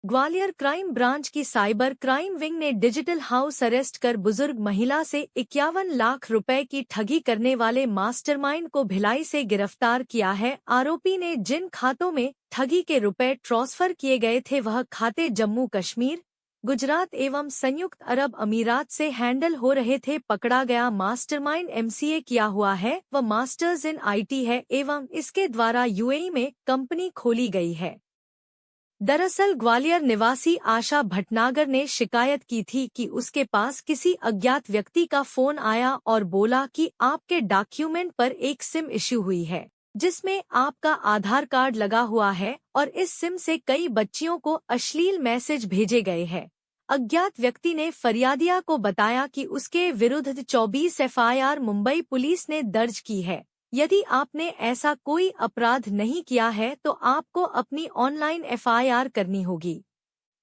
Gwalior crime branch की cyber crime wing ने digital house arrest कर बुजुर्ग महिला से 51 लाख रुपए की ठगी करने वाले मास्टरमाइंड को भिलाई से गिरफ्तार किया है। आरोपी ने जिन खातों में ठगी के रुपए ट्रांसफर किए गए थे वह खाते जम्मू कश्मीर, गुजरात एवं संयुक्त अरब अमीरात से हैंडल हो रहे थे। पकड़ा गया मास्टरमाइंड एमसीए किया हुआ है व मास्टर्स इन आईटी है एवं इसके द्वारा यूएई में कंपनी खोली गई है। दरअसल ग्वालियर निवासी आशा भटनागर ने शिकायत की थी कि उसके पास किसी अज्ञात व्यक्ति का फोन आया और बोला कि आपके डॉक्यूमेंट पर एक सिम इश्यू हुई है जिसमें आपका आधार कार्ड लगा हुआ है और इस सिम से कई बच्चियों को अश्लील मैसेज भेजे गए हैं। अज्ञात व्यक्ति ने फरियादिया को बताया कि उसके विरुद्ध 24 एफआईआर मुंबई पुलिस ने दर्ज की है। यदि आपने ऐसा कोई अपराध नहीं किया है तो आपको अपनी ऑनलाइन एफआईआर करनी होगी,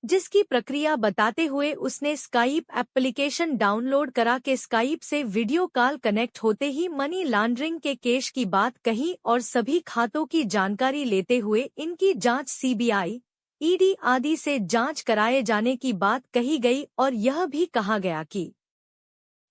जिसकी प्रक्रिया बताते हुए उसने स्काइप एप्लीकेशन डाउनलोड करा के स्काइप से वीडियो कॉल कनेक्ट होते ही मनी लॉन्ड्रिंग के केस की बात कही और सभी खातों की जानकारी लेते हुए इनकी जांच सीबीआई, ईडी आदि से जांच कराए जाने की बात कही गई और यह भी कहा गया कि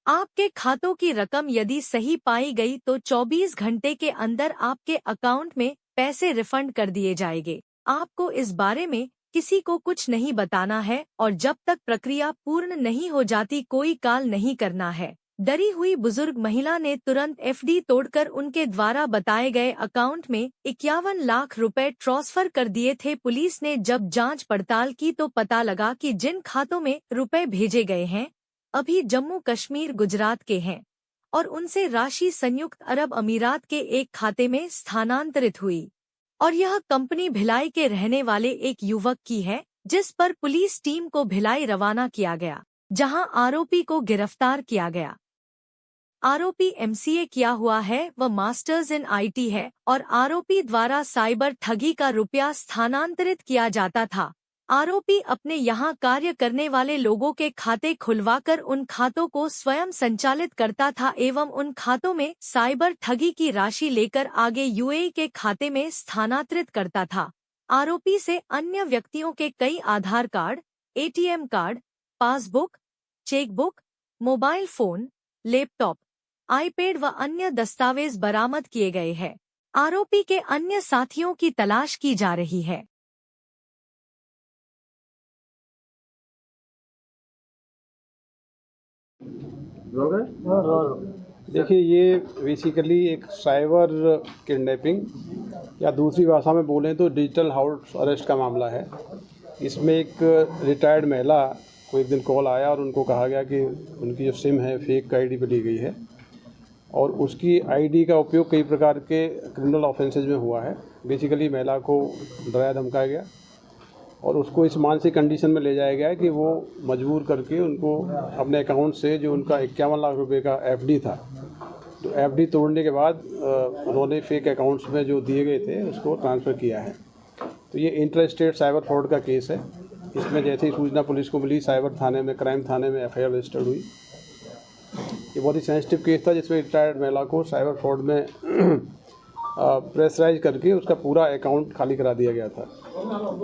आपके खातों की रकम यदि सही पाई गई तो 24 घंटे के अंदर आपके अकाउंट में पैसे रिफंड कर दिए जाएंगे। आपको इस बारे में किसी को कुछ नहीं बताना है और जब तक प्रक्रिया पूर्ण नहीं हो जाती कोई कॉल नहीं करना है। डरी हुई बुजुर्ग महिला ने तुरंत एफडी तोड़कर उनके द्वारा बताए गए अकाउंट में 51 लाख रुपए ट्रांसफर कर दिए थे। पुलिस ने जब जांच पड़ताल की तो पता लगा कि जिन खातों में रुपए भेजे गए हैं अभी जम्मू कश्मीर गुजरात के हैं और उनसे राशि संयुक्त अरब अमीरात के एक खाते में स्थानांतरित हुई और यह कंपनी भिलाई के रहने वाले एक युवक की है, जिस पर पुलिस टीम को भिलाई रवाना किया गया जहां आरोपी को गिरफ्तार किया गया। आरोपी एमसीए किया हुआ है व मास्टर्स इन आईटी है और आरोपी द्वारा साइबर ठगी का रुपया स्थानांतरित किया जाता था। आरोपी अपने यहाँ कार्य करने वाले लोगों के खाते खुलवाकर उन खातों को स्वयं संचालित करता था एवं उन खातों में साइबर ठगी की राशि लेकर आगे यूएई के खाते में स्थानांतरित करता था। आरोपी से अन्य व्यक्तियों के कई Aadhaar card, ATM card, passbook, chequebook, mobile phone, laptop, iPad व अन्य दस्तावेज बरामद किए गए हैं। आरोपी के अन्य साथियों की तलाश की जा रही है। देखिए, ये बेसिकली एक साइबर किडनैपिंग या दूसरी भाषा में बोलें तो डिजिटल हाउस अरेस्ट का मामला है। इसमें एक रिटायर्ड महिला को एक दिन कॉल आया और उनको कहा गया कि उनकी जो सिम है फेक आईडी पे ली गई है और उसकी आईडी का उपयोग कई प्रकार के क्रिमिनल ऑफेंसेज में हुआ है। बेसिकली महिला को डराया धमकाया गया और उसको इस मानसिक कंडीशन में ले जाया गया है कि वो मजबूर करके उनको अपने अकाउंट से जो उनका 51 लाख रुपए का एफडी था, तो एफडी तोड़ने के बाद उन्होंने फेक अकाउंट्स में जो दिए गए थे उसको ट्रांसफ़र किया है। तो ये इंटर स्टेट साइबर फ्रॉड का केस है। इसमें जैसे ही सूचना पुलिस को मिली, साइबर थाने में, क्राइम थाने में एफआईआर रजिस्टर्ड हुई। ये बहुत ही सेंसिटिव केस था जिसमें रिटायर्ड महिला को साइबर फ्रॉड में प्रेशराइज करके उसका पूरा अकाउंट खाली करा दिया गया था।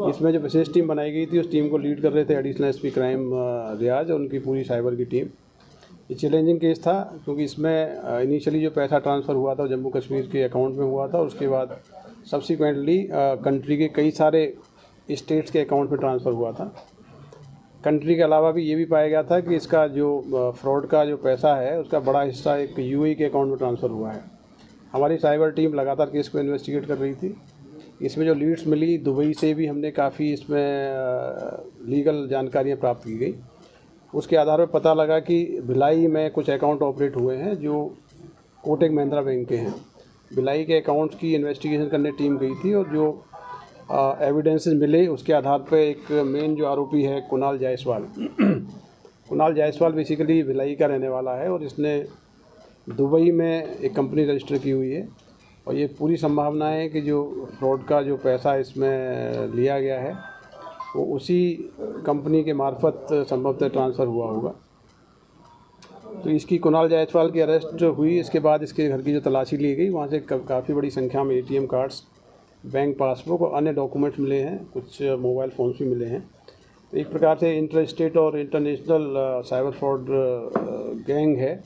इसमें जो विशेष टीम बनाई गई थी उस टीम को लीड कर रहे थे एडिशनल एसपी क्राइम रियाज और उनकी पूरी साइबर की टीम। ये चैलेंजिंग केस था क्योंकि इसमें इनिशियली जो पैसा ट्रांसफ़र हुआ था जम्मू कश्मीर के अकाउंट में हुआ था, उसके बाद सब्सिक्वेंटली कंट्री के कई सारे स्टेट्स के अकाउंट में ट्रांसफ़र हुआ था। कंट्री के अलावा भी ये भी पाया गया था कि इसका जो फ्रॉड का जो पैसा है उसका बड़ा हिस्सा एक यूएई के अकाउंट में ट्रांसफ़र हुआ है। हमारी साइबर टीम लगातार केस को इन्वेस्टिगेट कर रही थी। इसमें जो लीड्स मिली, दुबई से भी हमने काफ़ी इसमें लीगल जानकारियाँ प्राप्त की गई। उसके आधार पर पता लगा कि भिलाई में कुछ अकाउंट ऑपरेट हुए हैं जो कोटक महिंद्रा बैंक के हैं। भिलाई के अकाउंट्स की इन्वेस्टिगेशन करने टीम गई थी और जो एविडेंसेस मिले उसके आधार पर एक मेन जो आरोपी है कुणाल जायसवाल कुणाल जायसवाल बेसिकली भिलाई का रहने वाला है और इसने दुबई में एक कंपनी रजिस्टर की हुई है और ये पूरी संभावना है कि जो फ्रॉड का जो पैसा इसमें लिया गया है वो उसी कंपनी के मार्फत संभवतः ट्रांसफ़र हुआ होगा। तो इसकी कुणाल जायसवाल की अरेस्ट हुई। इसके बाद इसके घर की जो तलाशी ली गई वहाँ से काफ़ी बड़ी संख्या में एटीएम कार्ड्स, बैंक पासबुक और अन्य डॉक्यूमेंट्स मिले हैं। कुछ मोबाइल फ़ोन्स भी मिले हैं। एक प्रकार से इंटर स्टेट और इंटरनेशनल साइबर फ्रॉड गैंग है,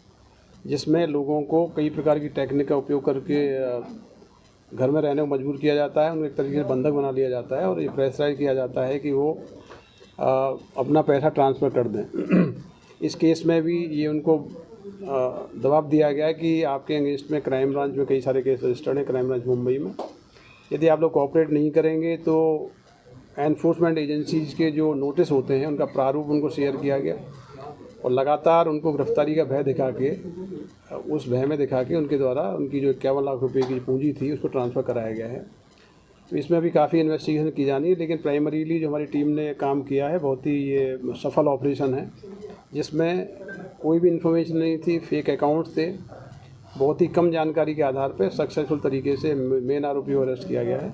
जिसमें लोगों को कई प्रकार की टेक्निक का उपयोग करके घर में रहने को मजबूर किया जाता है, उनको एक तरीके से बंधक बना लिया जाता है और ये प्रेशराइज किया जाता है कि वो अपना पैसा ट्रांसफ़र कर दें। इस केस में भी ये उनको दबाव दिया गया है कि आपके अगेंस्ट में क्राइम ब्रांच में कई सारे केस रजिस्टर्ड हैं, क्राइम ब्रांच मुंबई में। यदि आप लोग कोऑपरेट नहीं करेंगे तो एनफोर्समेंट एजेंसीज़ के जो नोटिस होते हैं उनका प्रारूप उनको शेयर किया गया और लगातार उनको गिरफ्तारी का भय दिखा के, उस भय में दिखा के उनके द्वारा उनकी जो 51 लाख रुपए की पूंजी थी उसको ट्रांसफ़र कराया गया है। तो इसमें अभी काफ़ी इन्वेस्टिगेशन की जानी है, लेकिन प्राइमरीली जो हमारी टीम ने काम किया है बहुत ही ये सफल ऑपरेशन है, जिसमें कोई भी इन्फॉर्मेशन नहीं थी, फेक अकाउंट्स थे। बहुत ही कम जानकारी के आधार पर सक्सेसफुल तरीके से मेन आरोपी को अरेस्ट किया गया है।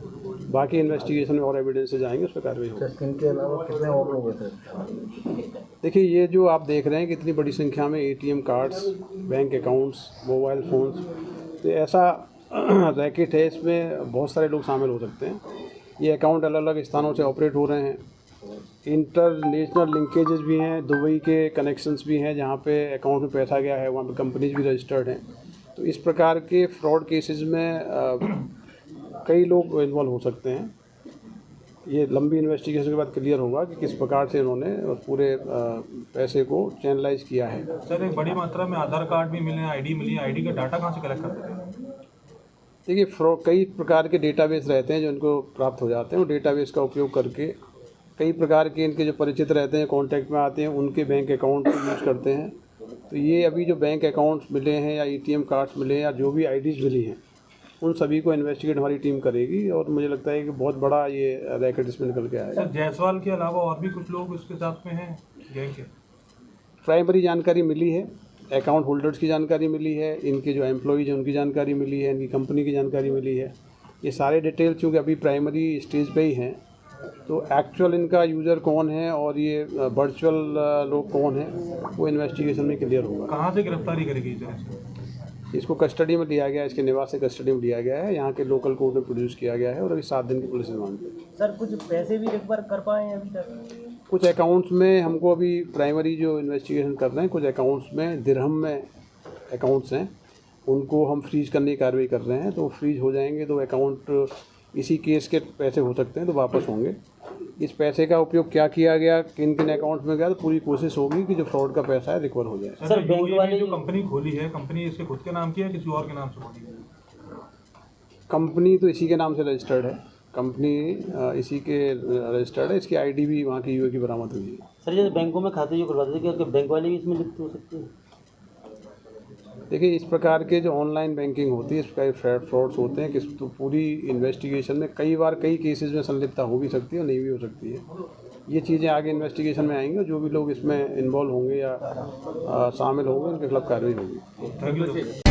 बाकी इन्वेस्टिगेशन में और एविडेंस से जाएंगे, उस पर कार्रवाई होगी। इनके अलावा कितने और लोग थे? देखिए, ये जो आप देख रहे हैं कि इतनी बड़ी संख्या में ATM cards, bank accounts, mobile phones, तो ऐसा रैकेट है, इसमें बहुत सारे लोग शामिल हो सकते हैं। ये अकाउंट अलग अलग स्थानों से ऑपरेट हो रहे हैं, इंटरनेशनल लिंकेजेस भी हैं, दुबई के कनेक्शंस भी हैं जहाँ पे अकाउंट में पैसा गया है, वहाँ पे कंपनीज भी रजिस्टर्ड हैं। तो इस प्रकार के फ्रॉड केसेस में कई लोग इन्वॉल्व हो सकते हैं। ये लंबी इन्वेस्टिगेशन के बाद क्लियर होगा कि किस प्रकार से इन्होंने पूरे पैसे को चैनलाइज किया है। सर, एक बड़ी मात्रा में आधार कार्ड भी मिले, आईडी मिली, आईडी का डाटा कहाँ से कलेक्ट करते हैं? देखिए, कई प्रकार के डेटाबेस रहते हैं जो इनको प्राप्त हो जाते हैं। वो डेटाबेस का उपयोग करके कई प्रकार के इनके जो परिचित रहते हैं, कॉन्टैक्ट में आते हैं, उनके बैंक अकाउंट यूज़ करते हैं। तो ये अभी जो बैंक अकाउंट्स मिले हैं या एटीएम कार्ड्स मिले हैं या जो भी आईडीज़ मिली हैं, उन सभी को इन्वेस्टिगेट हमारी टीम करेगी और मुझे लगता है कि बहुत बड़ा ये रैकेट इसमें निकल के आएगा। सर, जायसवाल के अलावा और भी कुछ लोग इसके साथ में हैं गैंग के? प्राइमरी जानकारी मिली है, अकाउंट होल्डर्स की जानकारी मिली है, इनके जो एम्प्लॉइज हैं उनकी जानकारी मिली है, इनकी कंपनी की जानकारी मिली है। ये सारे डिटेल चूँकि अभी प्राइमरी स्टेज पे ही हैं, तो एक्चुअल इनका यूज़र कौन है और ये वर्चुअल लोग कौन हैं, वो इन्वेस्टिगेशन में क्लियर होगा। कहाँ से गिरफ्तारी करेगी सर? इसको कस्टडी में लिया गया है, इसके निवास से कस्टडी में लिया गया है, यहाँ के लोकल कोर्ट में प्रोड्यूस किया गया है और अभी 7 दिन की पुलिस रिमांड पे। सर, कुछ पैसे भी रिकवर कर पाए हैं अभी तक? कुछ अकाउंट्स में हमको अभी प्राइमरी जो इन्वेस्टिगेशन कर रहे हैं, कुछ अकाउंट्स में दिरहम में अकाउंट्स हैं, उनको हम फ्रीज करने की कार्रवाई कर रहे हैं। तो फ्रीज हो जाएंगे तो अकाउंट इसी केस के पैसे हो सकते हैं, तो वापस होंगे। इस पैसे का उपयोग क्या किया गया, किन किन अकाउंट में गया, तो पूरी कोशिश होगी कि जो फ्रॉड का पैसा है रिकवर हो जाए। सर, बैंक वाले जो कंपनी खोली है, कंपनी इसके खुद के नाम की है किसी और के नाम से खोली है? कंपनी तो इसी के नाम से रजिस्टर्ड है, कंपनी इसी के रजिस्टर्ड है, इसकी आईडी भी वहाँ की यूए की बरामद हुई है। सर, जैसे बैंकों में खाते जो खुलवाते थे, क्या बैंक वाले भी इसमें लिप्त हो सकते हैं? देखिए, इस प्रकार के जो ऑनलाइन बैंकिंग होती है, इस प्रकार के फ्रॉड्स होते हैं कि तो पूरी इन्वेस्टिगेशन में कई बार कई केसेस में संलिप्तता हो भी सकती है और नहीं भी हो सकती है। ये चीज़ें आगे इन्वेस्टिगेशन में आएंगी और जो भी लोग इसमें इन्वॉल्व होंगे या शामिल होंगे उनके खिलाफ कार्रवाई होगी। Thank you.